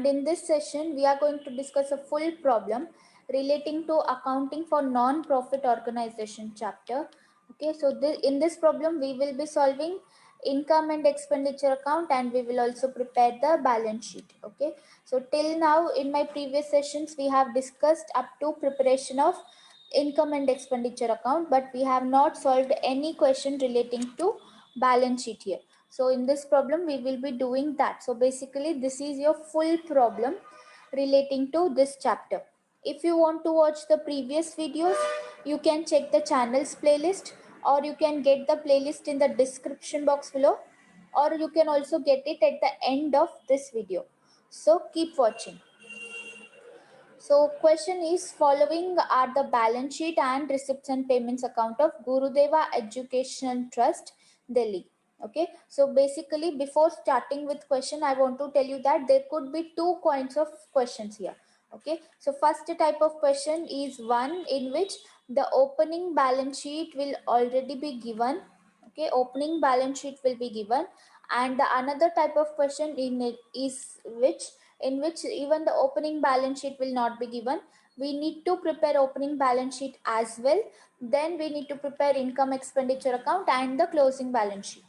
in this session we are going to discuss a full problem relating to accounting for non-profit organization chapter. Okay, so in this problem we will be solving income and expenditure account, and we will also prepare the balance sheet. Okay, so till now in my previous sessions we have discussed up to preparation of income and expenditure account, but we have not solved any question relating to balance sheet here. So in this problem we will be doing that. So basically this is your full problem relating to this chapter. If you want to watch the previous videos, you can check the channel's playlist, or you can get the playlist in the description box below, or you can also get it at the end of this video. So keep watching. So question is, following are the balance sheet and receipts and payments account of Gurudeva Education Trust, Delhi. Okay, so basically before starting with question, I want to tell you that there could be two kinds of questions here. Okay, so first type of question is one in which the opening balance sheet will already be given. Okay, opening balance sheet will be given, and the another type of question in it is in which even the opening balance sheet will not be given. We need to prepare opening balance sheet as well. Then we need to prepare income expenditure account and the closing balance sheet.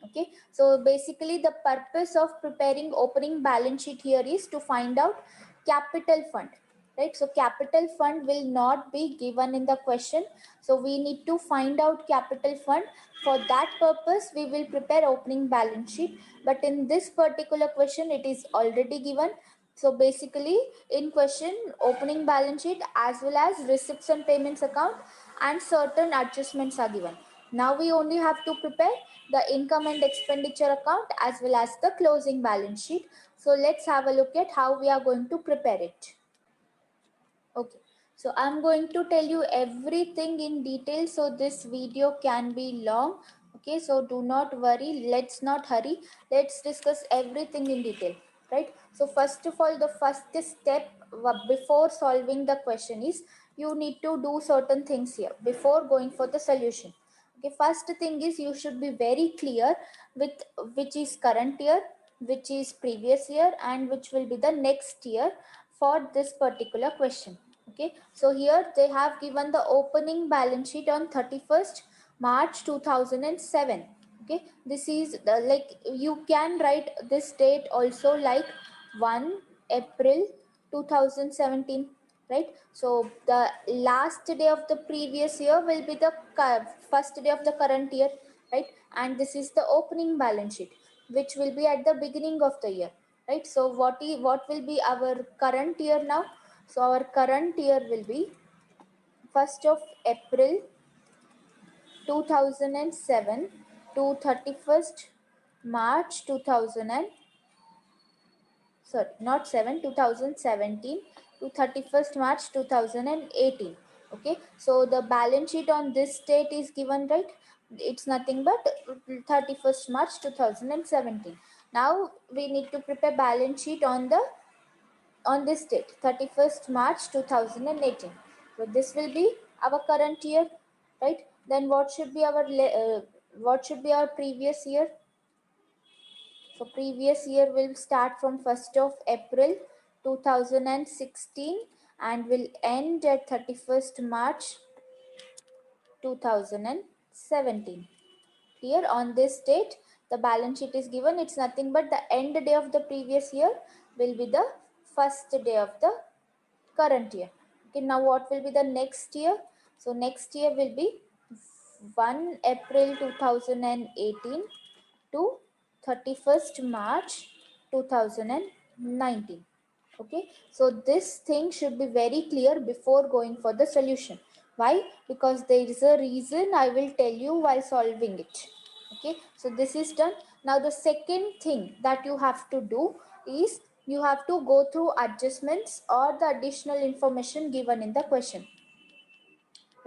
Okay, so basically the purpose of preparing opening balance sheet here is to find out capital fund, right? So capital fund will not be given in the question, so we need to find out capital fund. For that purpose we will prepare opening balance sheet, but in this particular question it is already given. So basically in question, opening balance sheet as well as receipts and payments account and certain adjustments are given. Now we only have to prepare the income and expenditure account as well as the closing balance sheet. So let's have a look at how we are going to prepare it. Okay, so I'm going to tell you everything in detail, so this video can be long. Okay, so do not worry, let's not hurry, let's discuss everything in detail, right? So first of all, the first step before solving the question is you need to do certain things here before going for the solution. Okay, first thing is you should be very clear with which is current year, which is previous year, and which will be the next year for this particular question. Okay, so here they have given the opening balance sheet on 31st March 2007. Okay, this is the, like, you can write this date also like 1 April 2017, right? So the last day of the previous year will be the first day of the current year, right? And this is the opening balance sheet, which will be at the beginning of the year, right? So what will be our current year now? So our current year will be 1st of April 2007 to 31st March 2000 and, sorry, not 7, 2017 to 31st March 2018. Okay, so the balance sheet on this date is given, right? It's nothing but 31st March 2017. Now we need to prepare balance sheet on this date, 31st March 2018. So this will be our current year, right? Then what should be our previous year? So previous year will start from 1st of April 2016 and will end at 31st March 2017. Here on this date, the balance sheet is given. It's nothing but the end day of the previous year will be the first day of the current year. Okay, now what will be the next year? So next year will be 1 April 2018 to 31st March 2019. Okay, so this thing should be very clear before going for the solution. Why? Because there is a reason I will tell you while solving it. Okay, so this is done. Now the second thing that you have to do is you have to go through adjustments or the additional information given in the question,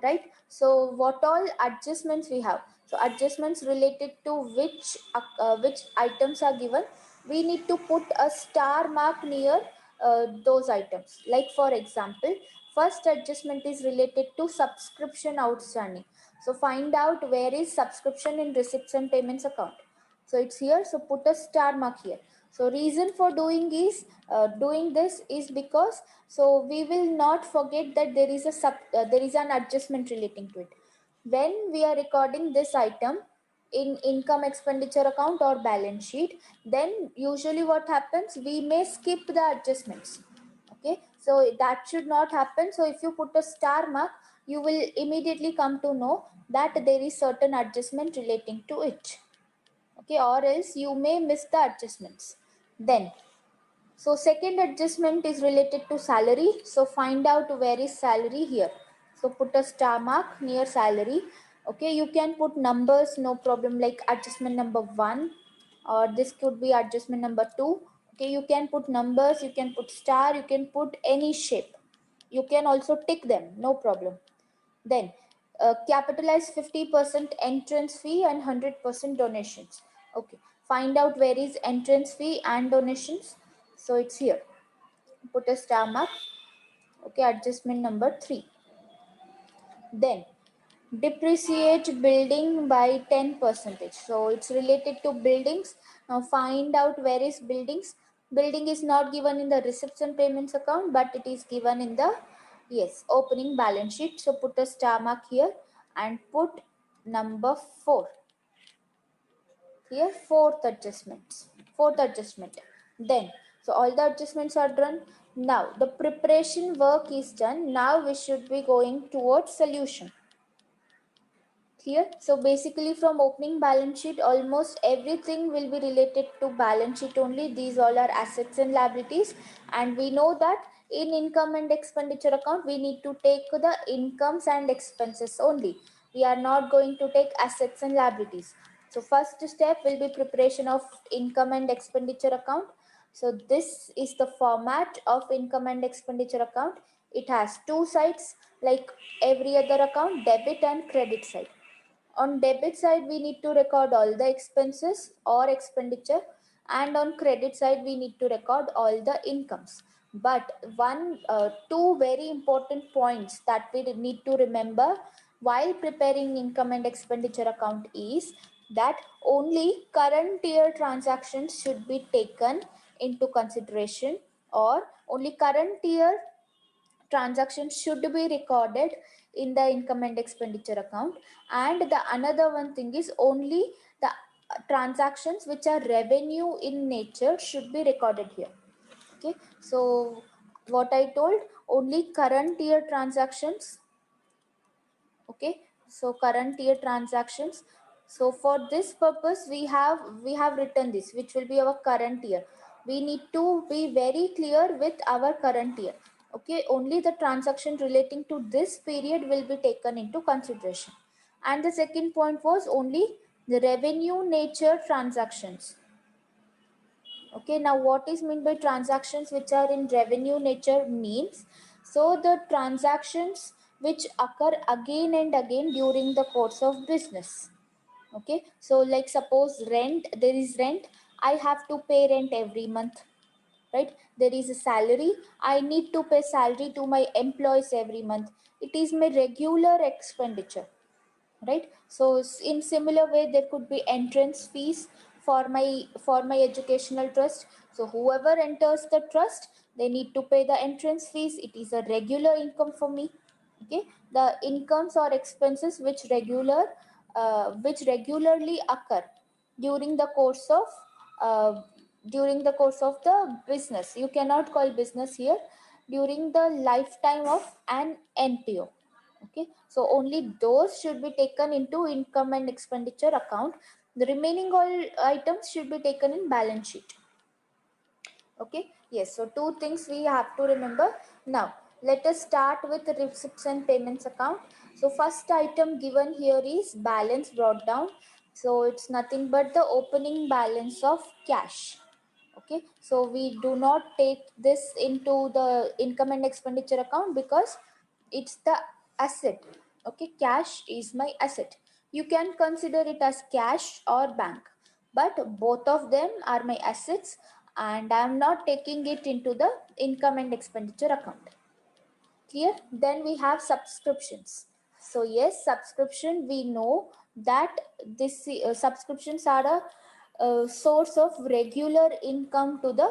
right? So what all adjustments we have? So adjustments related to which items are given, we need to put a star mark near those items. Like for example, first adjustment is related to subscription outstanding. So find out where is subscription in receipts and payments account. So it's here, so put a star mark here. So reason for doing this is because so we will not forget that there is an adjustment relating to it. When we are recording this item in income expenditure account or balance sheet, then usually what happens, we may skip the adjustments. Okay, so that should not happen. So if you put a star mark, you will immediately come to know that there is certain adjustment relating to it. Okay, or else you may miss the adjustments. Then so second adjustment is related to salary. So find out where is salary here. So put a star mark near salary. Okay, you can put numbers, no problem, like adjustment number 1, or this could be adjustment number 2. Okay, you can put numbers, you can put star, you can put any shape. You can also tick them, no problem. Then capitalize 50% entrance fee and 100% donations. Okay, find out where is entrance fee and donations. So it's here. Put a star mark. Okay, adjustment number 3. Then depreciate building by 10%. So it's related to buildings. Now find out where is buildings. Building is not given in the receipts and payments account, but it is given in the opening balance sheet. So put a star mark here and put number 4 here. Fourth adjustment. Then so all the adjustments are done. Now the preparation work is done. Now we should be going towards solution. Clear? So basically from opening balance sheet, almost everything will be related to balance sheet only. These all are assets and liabilities, and we know that in income and expenditure account we need to take the incomes and expenses only. We are not going to take assets and liabilities. So first step will be preparation of income and expenditure account. So this is the format of income and expenditure account. It has two sides like every other account, debit and credit side. On debit side, we need to record all the expenses or expenditure, and on credit side, we need to record all the incomes. But two very important points that we need to remember while preparing income and expenditure account is that only current year transactions should be taken into consideration, or only current year transactions should be recorded in the income and expenditure account. And the another one thing is only the transactions which are revenue in nature should be recorded here. Okay, so what I told, only current year transactions. Okay, so current year transactions. So for this purpose we have written this, which will be our current year. We need to be very clear with our current year. Okay, only the transaction relating to this period will be taken into consideration. And the second point was only the revenue nature transactions. Okay, now what is meant by transactions which are in revenue nature means, so the transactions which occur again and again during the course of business. Okay, so like suppose rent, there is rent, I have to pay rent every month, right? There is a salary, I need to pay salary to my employees every month. It is my regular expenditure, right? So in similar way, there could be entrance fees for my educational trust. So whoever enters the trust, they need to pay the entrance fees. It is a regular income for me. Okay, the incomes or expenses which regularly occur during the course of the business. You cannot call business here, during the lifetime of an NPO. Okay, so only those should be taken into income and expenditure account. The remaining all items should be taken in balance sheet. Okay, yes, so two things we have to remember. Now let us start with the receipts and payments account. So first item given here is balance brought down. So it's nothing but the opening balance of cash. Okay, so we do not take this into the income and expenditure account because it's the asset. Okay, cash is my asset. You can consider it as cash or bank, but both of them are my assets, and I am not taking it into the income and expenditure account. Clear? Then we have subscriptions. So yes, subscription, we know that this subscriptions are source of regular income to the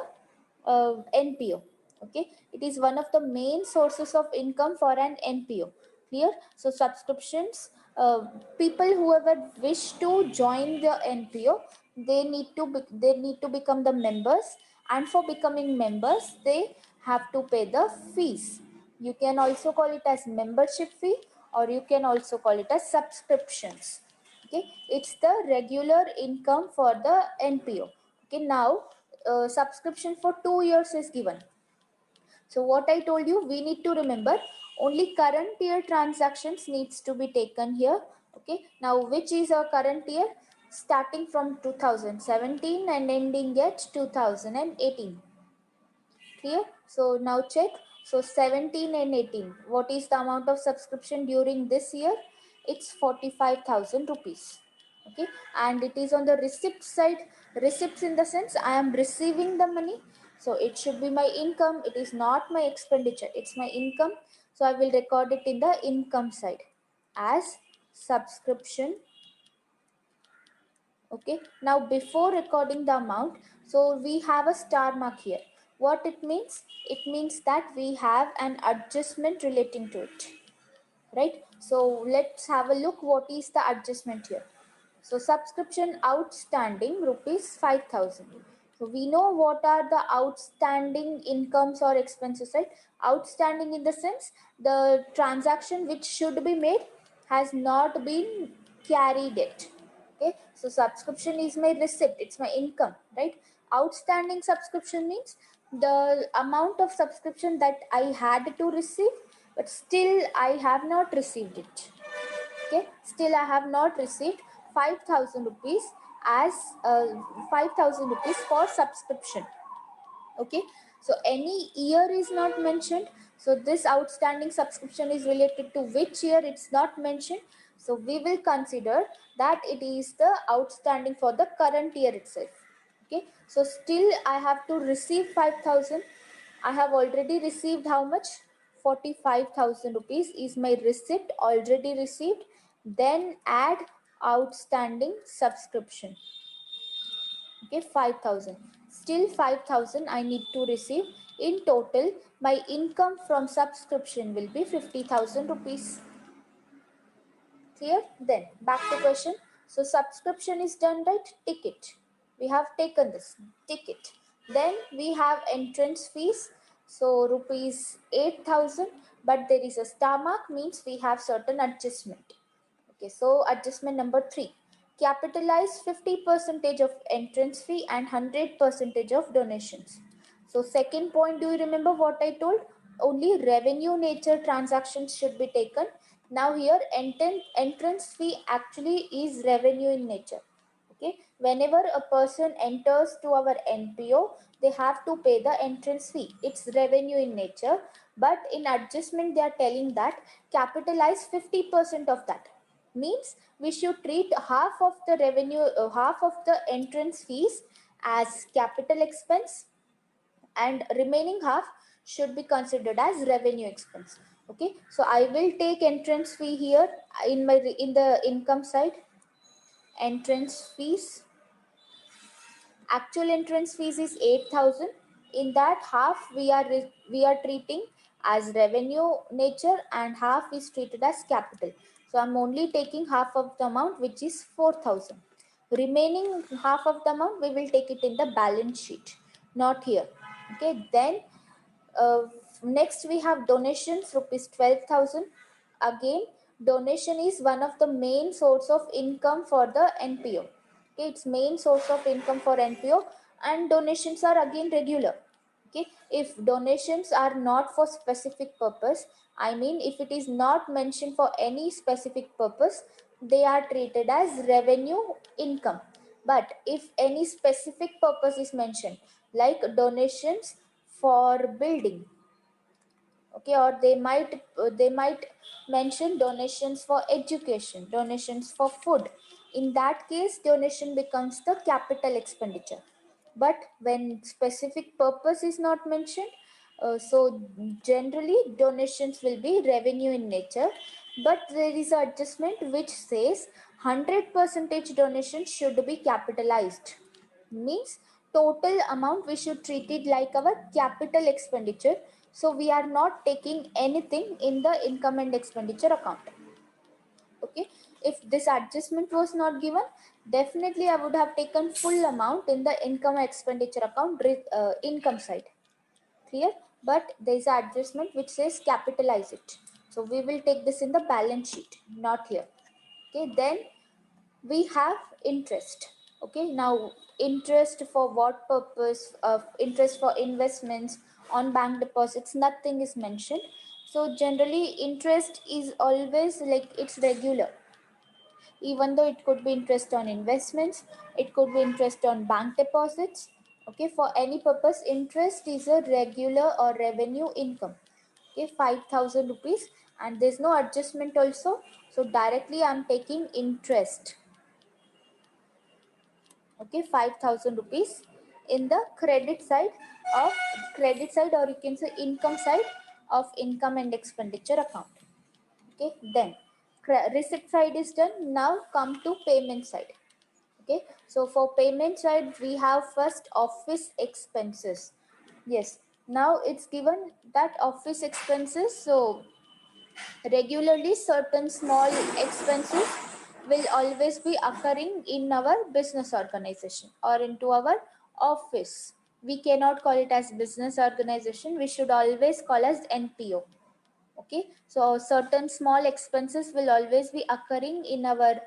NPO. Okay, it is one of the main sources of income for an NPO. Clear? So subscriptions, people whoever wish to join the NPO, they need to become the members, and for becoming members they have to pay the fees. You can also call it as membership fee, or you can also call it as subscriptions. Okay, it's the regular income for the NPO. Okay, now subscription for 2 years is given. So what I told you, we need to remember only current year transactions needs to be taken here. Okay, now which is our current year? Starting from 2017 and ending at 2018. Clear? So now check. So 17 and 18. What is the amount of subscription during this year? It's 45,000 rupees. Okay, and it is on the receipt side. Receipts in the sense I am receiving the money, so it should be my income. It is not my expenditure, it's my income. So I will record it in the income side as subscription. Okay, now before recording the amount, so we have a star mark here. What it means? It means that we have an adjustment relating to it, right? So let's have a look what is the adjustment here. So subscription outstanding rupees 5,000. So we know what are the outstanding incomes or expenses, right? Outstanding in the sense the transaction which should be made has not been carried yet. Okay, so subscription is my receipt, it's my income, right? Outstanding subscription means the amount of subscription that I had to receive, but still I have not received it. Okay, still I have not received 5,000 rupees as 5,000 rupees for subscription. Okay, so any year is not mentioned, so this outstanding subscription is related to which year, it's not mentioned. So we will consider that it is the outstanding for the current year itself. Okay, so still I have to receive 5,000. I have already received how much? 45,000 rupees is my receipt already received. Then add outstanding subscription. Okay, 5,000. Still 5,000 I need to receive. In total, my income from subscription will be 50,000 rupees. Clear? Then back to question. So subscription is done, right? Ticket. We have taken this ticket. Then we have entrance fees. So rupees 8,000, but there is a star mark, means we have certain adjustment. Okay, so adjustment number 3. Capitalize 50% of entrance fee and 100% of donations. So second point, do you remember what I told? Only revenue nature transactions should be taken. Now here entrance fee actually is revenue in nature. Okay, whenever a person enters to our NPO, they have to pay the entrance fee. It's revenue in nature, but in adjustment they are telling that capitalize 50% of that. Means we should treat half of the revenue, half of the entrance fees as capital expense, and remaining half should be considered as revenue expense. Okay, so I will take entrance fee here in the income side. Entrance fees, actual entrance fees is 8,000. In that, half we are treating as revenue nature and half is treated as capital. So I'm only taking half of the amount, which is 4,000. Remaining half of the amount we will take it in the balance sheet, not here. Okay, then uh, next we have donations, rupees 12,000. Again, donation is one of the main source of income for the NPO. Okay, it's main source of income for NPO, and donations are again regular. Okay, if donations are not for specific purpose, I mean if it is not mentioned for any specific purpose, they are treated as revenue income. But if any specific purpose is mentioned, like donations for building, okay, or they might mention donations for education, donations for food, in that case donation becomes the capital expenditure. But when specific purpose is not mentioned, so generally donations will be revenue in nature. But there is an adjustment which says 100% donation should be capitalized. means total amount we should treat it like our capital expenditure. So we are not taking anything in the income and expenditure account. Okay, if this adjustment was not given, definitely I would have taken full amount in the income expenditure account, income side. Clear? But there is an adjustment which says capitalize it, so we will take this in the balance sheet, not here. Okay, then we have interest. Okay, now interest for what purpose? Of interest for investments, on bank deposits, nothing is mentioned. So generally interest is always like it's regular, even though it could be interest on investments, it could be interest on bank deposits. Okay, for any purpose interest is a regular or revenue income. Okay, 5,000 rupees, and there's no adjustment also, so directly I'm taking interest. Okay, 5,000 rupees in the credit side of credit side, or you can say income side of income and expenditure account. Okay, then receipt side is done. Now come to payment side. Okay, so for payment side we have first office expenses. Yes, now it's given that office expenses, so regularly certain small expenses will always be occurring in our business organization or into our office. We cannot call it as business organization, we should always call as NPO. Okay, so certain small expenses will always be occurring in our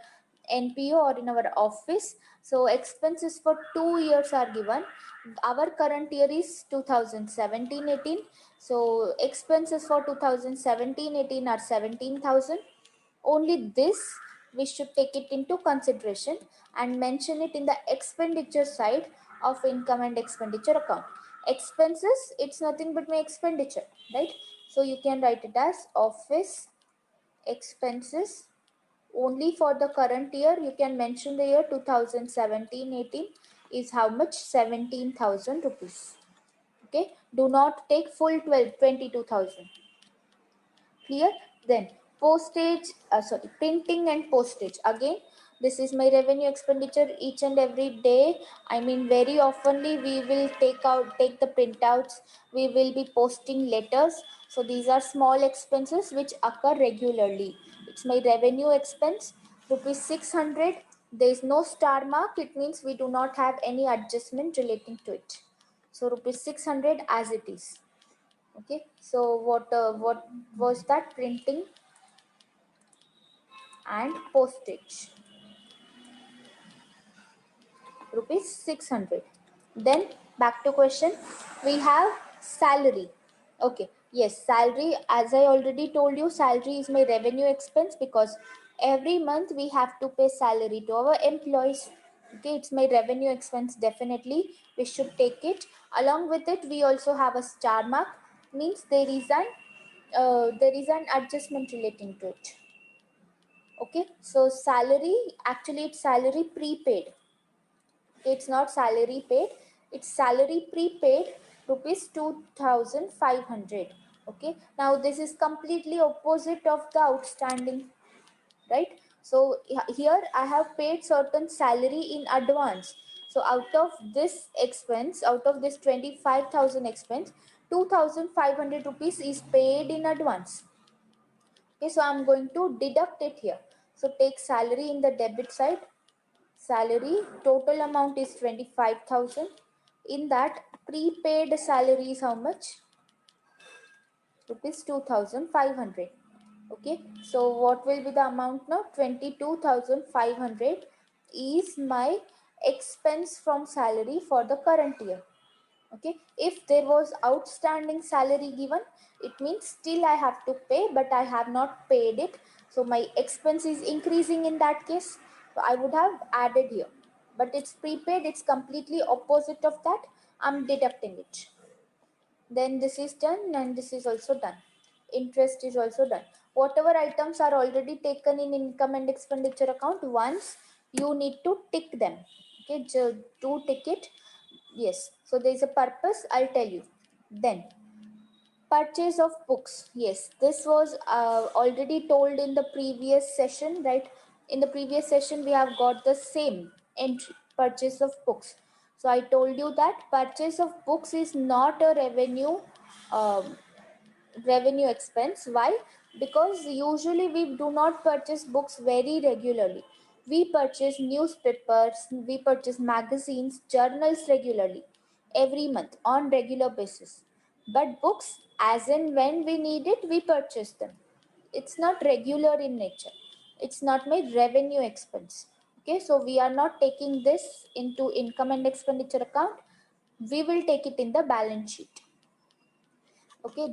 NPO or in our office. So expenses for 2 years are given. Our current year is 2017-18. So expenses for 2017-18 are 17,000. Only this we should take it into consideration and mention it in the expenditure side of income and expenditure account. Expenses, it's nothing but my expenditure, right? So you can write it as office expenses. Only for the current year you can mention the year 2017-18 is how much? 17,000 rupees. Okay, do not take full 22,000. Clear? Then postage, sorry, printing and postage. Again, this is my revenue expenditure each and every day. I mean, very oftenly we will take the printouts, we will be posting letters. So these are small expenses which occur regularly. It's my revenue expense, rupees 600. There is no star mark, it means we do not have any adjustment relating to it. So rupees 600 as it is. Okay, so what was that? Printing and postage, rupees 600. Then back to question, we have salary. Okay, yes, salary, as I already told you, salary is my revenue expense because every month we have to pay salary to our employees. Okay, it's my revenue expense, definitely we should take it. Along with it we also have a star mark, means there is an adjustment relating to it. Okay, so salary, actually it's salary prepaid. It's not salary paid, it's salary prepaid, rupees 2,500. Okay, now this is completely opposite of the outstanding, right? So here I have paid certain salary in advance. So out of this expense, out of this 25,000 expense, 2,500 rupees is paid in advance. Okay, so I'm going to deduct it here. So take salary in the debit side. Salary total amount is 25,000. In that prepaid salary is how much? Rupees 2,500. Okay, so what will be the amount now? 22,500 is my expense from salary for the current year. Okay, if there was outstanding salary given, it means still I have to pay, but I have not paid it, so my expense is increasing in that case. So I would have added here, but it's prepaid, it's completely opposite of that. I'm deducting it. Then this is done and this is also done. Interest is also done. Whatever items are already taken in income and expenditure account, once you need to tick them. Okay, do tick it. Yes, so there is a purpose, I'll tell you. Then purchase of books. Yes, this was already told in the previous session, right? In the previous session we have got the same entry, purchase of books. So I told you that purchase of books is not a revenue expense. Why? Because usually we do not purchase books very regularly. We purchase newspapers, we purchase magazines, journals regularly, every month on regular basis. But books, as and when we need it, we purchase them. It's not regular in nature. It's not my revenue expense. Okay, so we are not taking this into income and expenditure account. We will take it in the balance sheet. Okay,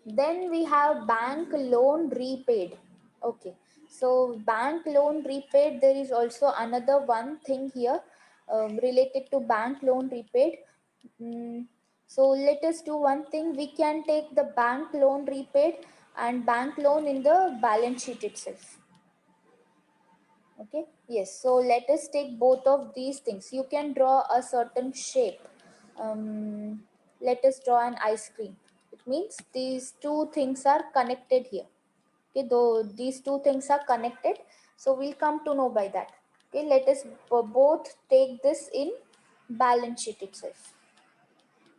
then we have bank loan repaid. Okay, so bank loan repaid, there is also another one thing here related to bank loan repaid. So let us do one thing. We can take the bank loan repaid and bank loan in the balance sheet itself. Okay, yes, so let us take both of these things. You can draw a certain shape. Let us draw an ice cream. It means these two things are connected here. Okay, though these two things are connected, so we'll come to know by that. Okay, let us both take this in balance sheet itself.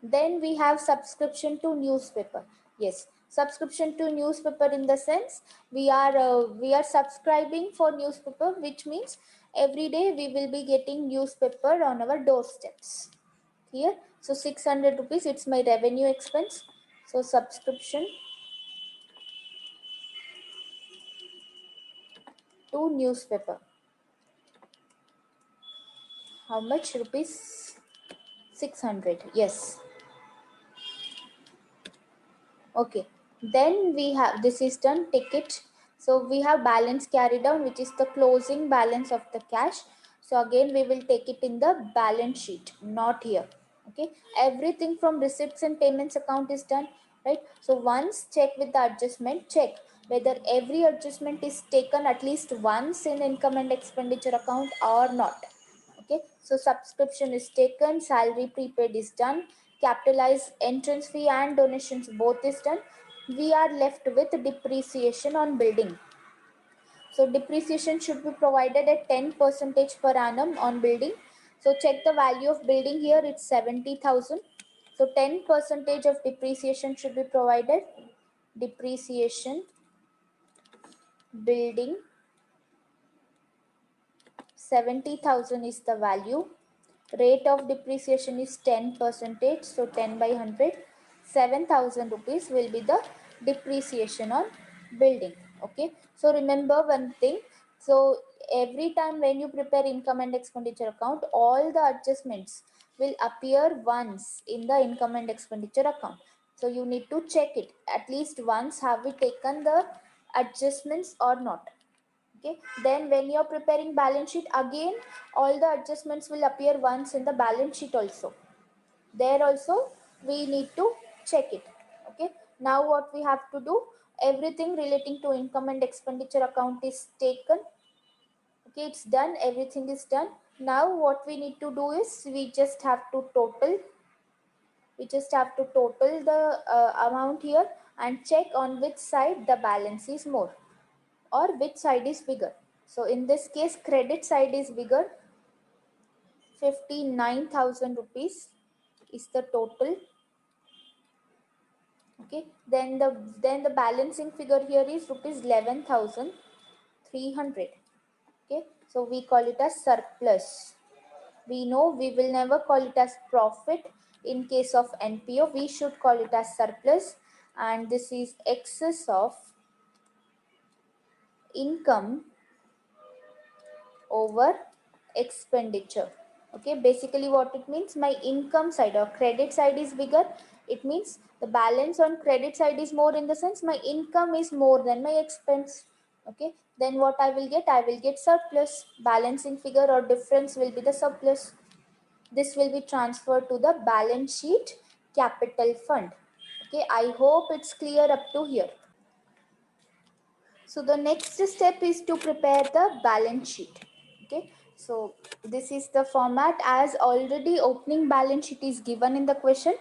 Then we have subscription to newspaper. Yes, subscription to newspaper, in the sense we are subscribing for newspaper, which means every day we will be getting newspaper on our doorsteps here. So 600 rupees, it's my revenue expense. So subscription to newspaper. How much rupees? 600. Yes. Okay, then we have, this is done, ticket. So we have balance carried down, which is the closing balance of the cash. So again we will take it in the balance sheet, not here. Okay, everything from receipts and payments account is done, right? So once check with the adjustment, check whether every adjustment is taken at least once in income and expenditure account or not. Okay, so subscription is taken, salary prepaid is done, capitalized entrance fee and donations both is done. We are left with depreciation on building. So depreciation should be provided at 10% per annum on building. So check the value of building here, it's 70,000. So 10% of depreciation should be provided. Depreciation building 70,000 is the value. Rate of depreciation is 10%, so 10 by 100. 7,000 rupees will be the depreciation on building. Okay, so remember one thing. So every time when you prepare income and expenditure account, all the adjustments will appear once in the income and expenditure account. So you need to check it at least once, have we taken the adjustments or not. Okay, then when you're preparing balance sheet, again all the adjustments will appear once in the balance sheet also. There also we need to check it. Okay, now what we have to do, everything relating to income and expenditure account is taken. Okay, it's done, everything is done. Now what we need to do is we just have to total the amount here and check on which side the balance is more or which side is bigger. So in this case, credit side is bigger. 59,000 rupees is the total. Okay, then the balancing figure here is rupees 11,300. Okay, so we call it as surplus. We know we will never call it as profit in case of NPO. We should call it as surplus, and this is excess of income over expenditure. Okay, basically what it means, my income side or credit side is bigger. It means the balance on credit side is more, in the sense my income is more than my expense. Okay, then what I will get surplus. Balancing figure or difference will be the surplus. This will be transferred to the balance sheet capital fund. Okay, I hope it's clear up to here. So the next step is to prepare the balance sheet. Okay, so this is the format. As already opening balance sheet is given in the question,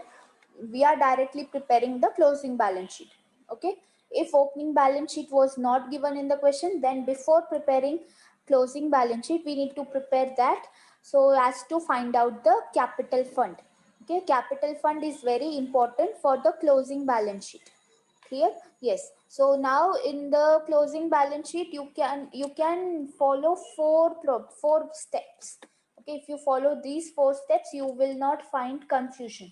we are directly preparing the closing balance sheet. Okay, if opening balance sheet was not given in the question, then before preparing closing balance sheet we need to prepare that. so as to find out the capital fund. Okay, capital fund is very important for the closing balance sheet. Clear? Yes. So now in the closing balance sheet, you can follow four steps. Okay, if you follow these 4 steps, you will not find confusion.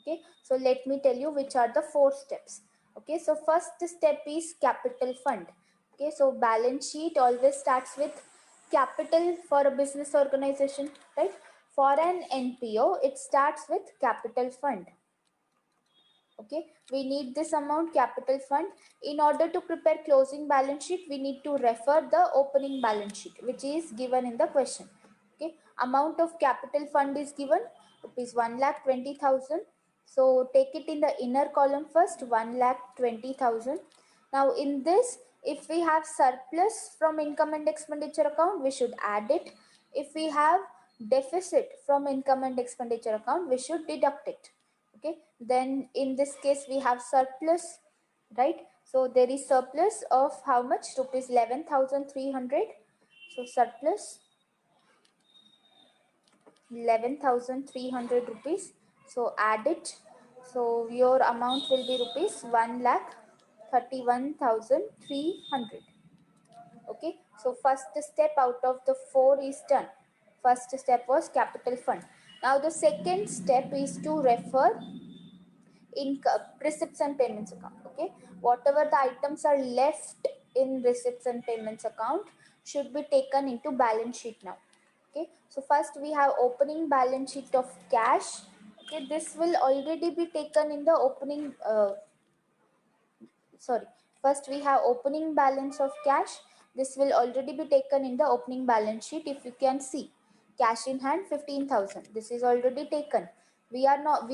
Okay, so let me tell you which are the 4 steps. Okay, so first step is capital fund. Okay, so balance sheet always starts with capital for a business organization, right? For an NPO, it starts with capital fund. Okay, we need this amount capital fund. In order to prepare closing balance sheet, we need to refer the opening balance sheet, which is given in the question. Okay, amount of capital fund is given rupees 1,20,000. So take it in the inner column first, 1,20,000. Now in this, if we have surplus from income and expenditure account, we should add it. If we have deficit from income and expenditure account, we should deduct it. Okay, then in this case we have surplus, right? So there is surplus of how much? Rupees 11,300. So surplus 11,300 rupees. So add it. So your amount will be rupees 1,31,300. Okay, so first step out of the 4 is done. First step was capital fund. Now the second step is to refer in receipts and payments account. Okay, whatever the items are left in receipts and payments account should be taken into balance sheet now. Okay, so first we have opening balance sheet of cash. Okay, this will already be taken in the opening sorry, first we have opening balance of cash. This will already be taken in the opening balance sheet. If you can see, cash in hand 15,000, this is already taken. We have not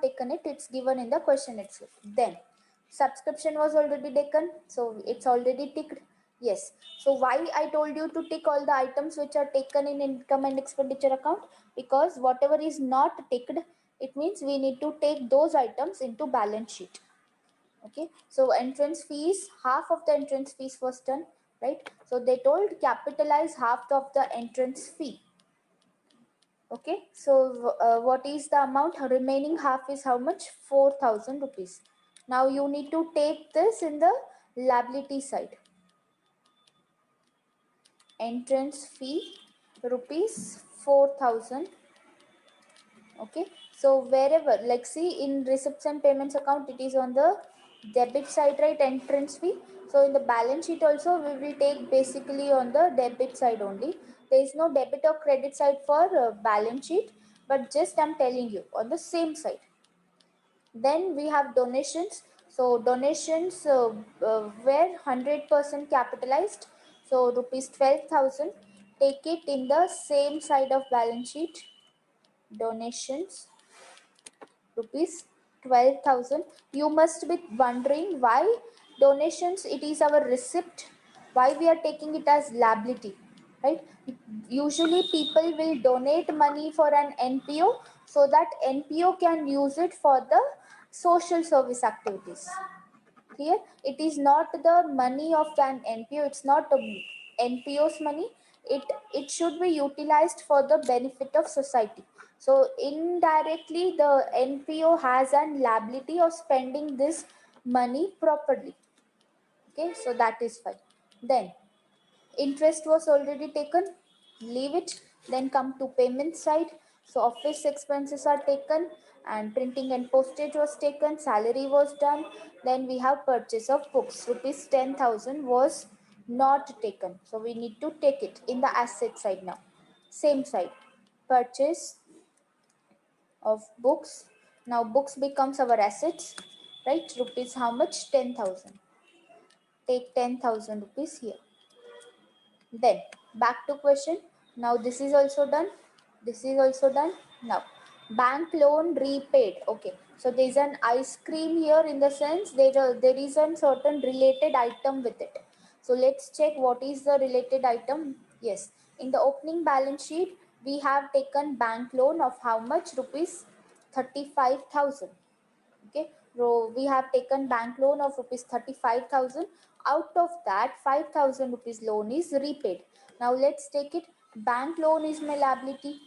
taken it, it's given in the question itself. Then subscription was already taken, so it's already ticked. Yes, so why I told you to tick all the items which are taken in income and expenditure account? Because whatever is not ticked, it means we need to take those items into balance sheet. Okay, so entrance fees, half of the entrance fees was done, right? So they told capitalize half of the entrance fee. Okay, so what is the amount? Remaining half is how much? 4,000 rupees. Now you need to take this in the liability side. Entrance fee rupees 4,000. Okay, so wherever, like see in receipts and payments account, it is on the debit side, right? Entrance fee. So in the balance sheet also we will take basically on the debit side only. There is no debit or credit side for balance sheet, but just I'm telling you on the same side. Then we have donations. So donations were 100% capitalized. So rupees 12,000. Take it in the same side of balance sheet. Donations rupees 12,000. You must be wondering why donations, it is our receipt, why we are taking it as liability, right? Usually people will donate money for an NPO so that NPO can use it for the social service activities. Here it is not the money of an NPO, it's not NPO's money. It should be utilized for the benefit of society. So indirectly the NPO has an liability of spending this money properly. Okay, so that is fine. Then interest was already taken, leave it. Then come to payment side. So office expenses are taken and printing and postage was taken, salary was done. Then we have purchase of books, rupees 10,000 was not taken, so we need to take it in the asset side now. Same side, purchase of books. Now books becomes our assets, right? Rupees how much? 10,000. Take 10,000 rupees here. Then back to question. Now this is also done. This is also done. Now bank loan repaid. Okay. So there is an ice cream here, in the sense there is a certain related item with it. So let's check what is the related item. Yes. In the opening balance sheet, we have taken bank loan of how much? Rupees 35,000. Okay, so we have taken bank loan of rupees 35,000. Out of that, 5,000 rupees loan is repaid. Now let's take it. bank loan is my liability,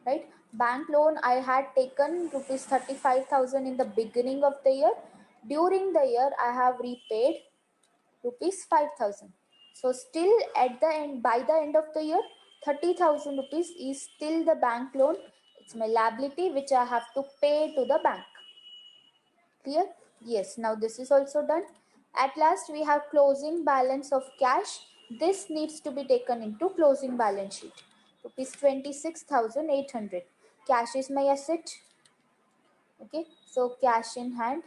right? Bank loan I had taken rupees 35,000 in the beginning of the year. During the year I have repaid rupees 5,000. So still at the end, by the end of the year, 30,000 rupees is still the bank loan. It's my liability which I have to pay to the bank. Clear? Yes. Now this is also done. At last we have closing balance of cash. This needs to be taken into closing balance sheet. Rupees 26,800. Cash is my asset. Okay. So cash in hand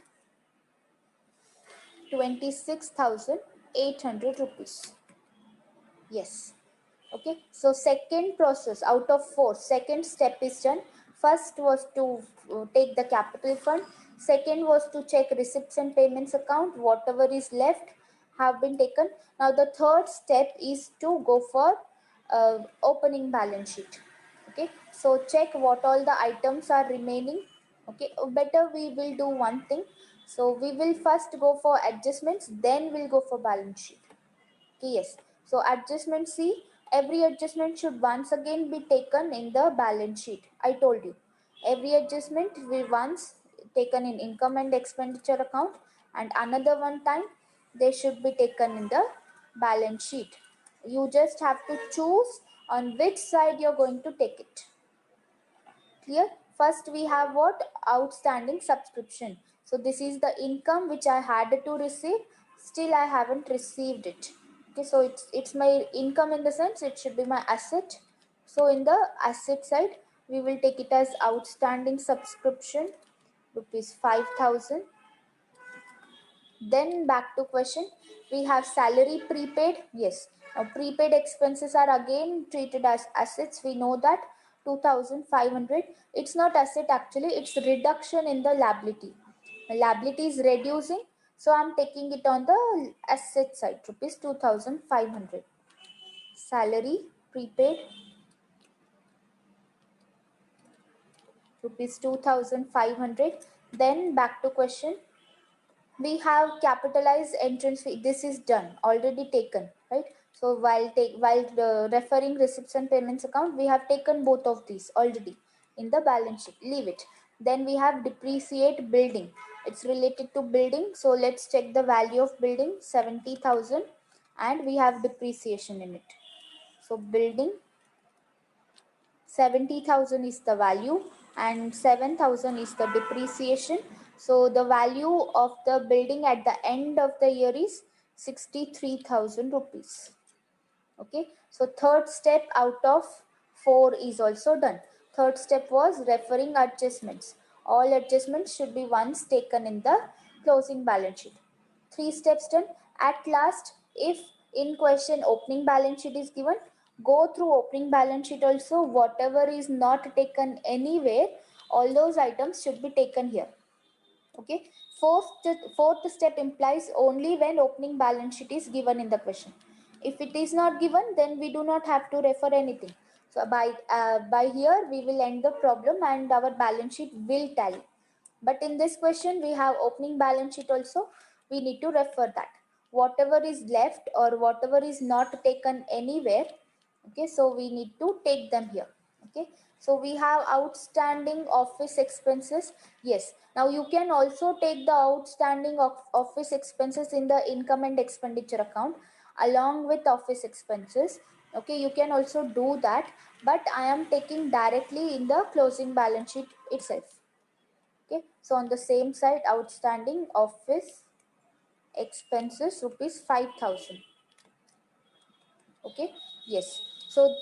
26,800 rupees. Yes. Okay, so second process out of four, second step is done. First was to take the capital fund. Second was to check receipts and payments account. Whatever is left have been taken. Now the third step is to go for opening balance sheet. Okay, so check what all the items are remaining. Okay, better we will do one thing. So we will first go for adjustments, then we'll go for balance sheet. Yes. So adjustment C, every adjustment should once again be taken in the balance sheet. I told you. Every adjustment will once taken in income and expenditure account, and another one time they should be taken in the balance sheet. You just have to choose on which side you're going to take it. Clear? First we have what? Outstanding subscription. So this is the income which I had to receive. Still I haven't received it. Okay, so it's my income, in the sense it should be my asset. So in the asset side we will take it as outstanding subscription, rupees 5,000. Then back to question, we have salary prepaid. Yes, now prepaid expenses are again treated as assets. We know that 2,500. It's not asset actually, it's reduction in the liability. The liability is reducing, so I'm taking it on the asset side, rupees 2,500. Salary prepaid, rupees 2,500. Then back to question, we have capitalized entrance fee. This is done, already taken, right? So while referring receipts and payments account, we have taken both of these already in the balance sheet. Leave it. Then we have depreciate building. It's related to building, so let's check the value of building, 70,000, and we have depreciation in it. So building 70,000 is the value and 7,000 is the depreciation. So the value of the building at the end of the year is 63,000 rupees. Okay, so third step out of four is also done. Third step was referring adjustments. All adjustments should be once taken in the closing balance sheet. Three steps done. At last, if in question opening balance sheet is given, go through opening balance sheet also. Whatever is not taken anywhere, all those items should be taken here. Okay. Fourth step implies only when opening balance sheet is given in the question. If it is not given, then we do not have to refer anything. So by here we will end the problem and our balance sheet will tally. But in this question we have opening balance sheet also. We need to refer that. Whatever is left or whatever is not taken anywhere, okay, so we need to take them here. Okay, so we have outstanding office expenses. Yes, now you can also take the outstanding of office expenses in the income and expenditure account along with office expenses. Okay, you can also do that, but I am taking directly in the closing balance sheet itself. Okay, so on the same side, outstanding office expenses rupees 5,000. Okay, yes. So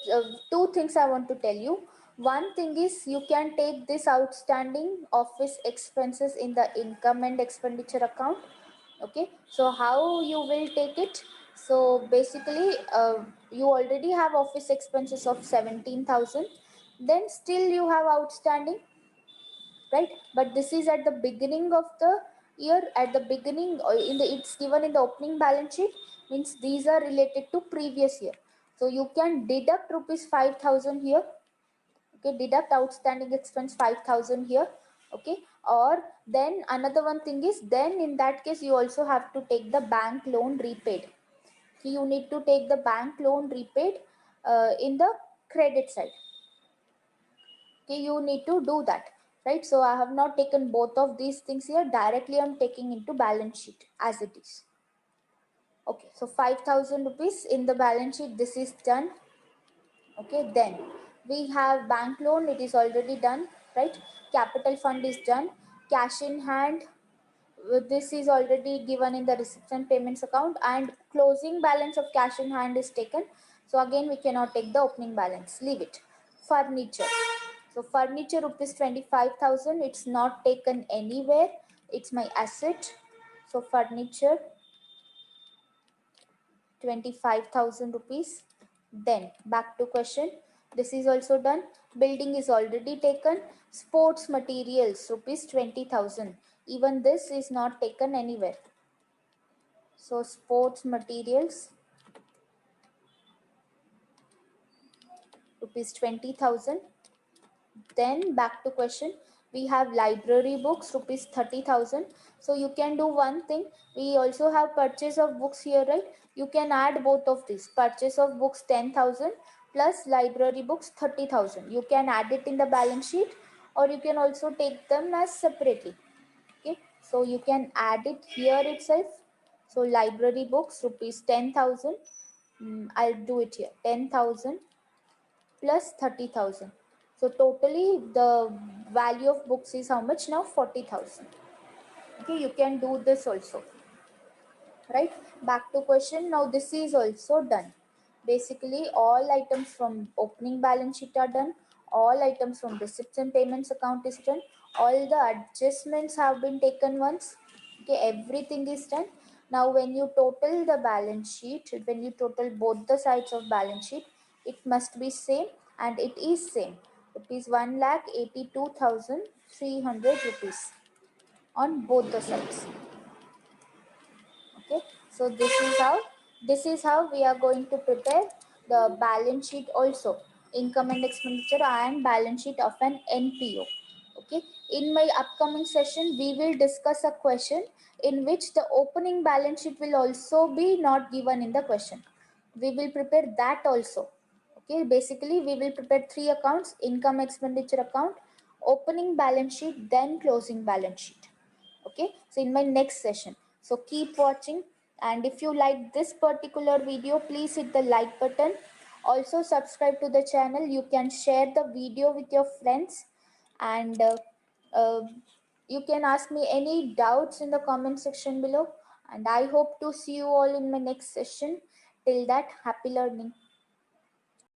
two things I want to tell you. One thing is you can take this outstanding office expenses in the income and expenditure account. Okay, so how you will take it? So basically you already have office expenses of 17,000, then still you have outstanding, right? But this is at the beginning of the year, at the beginning in the it's given in the opening balance sheet, means these are related to previous year. So you can deduct rupees 5,000 here. Okay, deduct outstanding expense 5,000 here. Okay, or then another one thing is, then in that case you also have to take the bank loan repaid. So you need to take the bank loan repaid in the credit side. Okay, you need to do that, right? So I have not taken both of these things here. Directly I'm taking into balance sheet as it is. Okay, so 5,000 rupees in the balance sheet, this is done. Okay, then we have bank loan, it is already done, right? Capital fund is done. Cash in hand, this is already given in the receipts and payments account, and closing balance of cash in hand is taken. So again we cannot take the opening balance, leave it. Furniture, so furniture rupees 25,000, it's not taken anywhere, it's my asset. So furniture 25,000 rupees. Then back to question, this is also done. Building is already taken. Sports materials rupees 20,000, even this is not taken anywhere. So sports materials rupees 20,000. Then back to question, we have library books rupees 30,000. So you can do one thing, we also have purchase of books here, right? You can add both of these, purchase of books 10,000 plus library books 30,000. You can add it in the balance sheet, or you can also take them as separately. Okay, so you can add it here itself. So library books rupees 10,000. I'll do it here, 10,000 plus 30,000. So totally the value of books is how much now? 40,000. Okay, you can do this also, right? Back to question. Now this is also done. Basically all items from opening balance sheet are done. All items from receipts and payments account is done. All the adjustments have been taken once. Okay, everything is done. Now when you total the balance sheet, when you total both the sides of balance sheet, it must be same, and it is same. It is 1,82,300 rupees on both the sides. Okay, so this is how we are going to prepare the balance sheet also, income and expenditure and balance sheet of an NPO. Okay, in my upcoming session we will discuss a question in which the opening balance sheet will also be not given in the question. We will prepare that also. Okay, basically we will prepare three accounts: income expenditure account, opening balance sheet, then closing balance sheet. Okay, so in my next session, so keep watching, and if you like this particular video, please hit the like button. Also subscribe to the channel. You can share the video with your friends, and uh, you can ask me any doubts in the comment section below, and I hope to see you all in my next session. Till that, happy learning.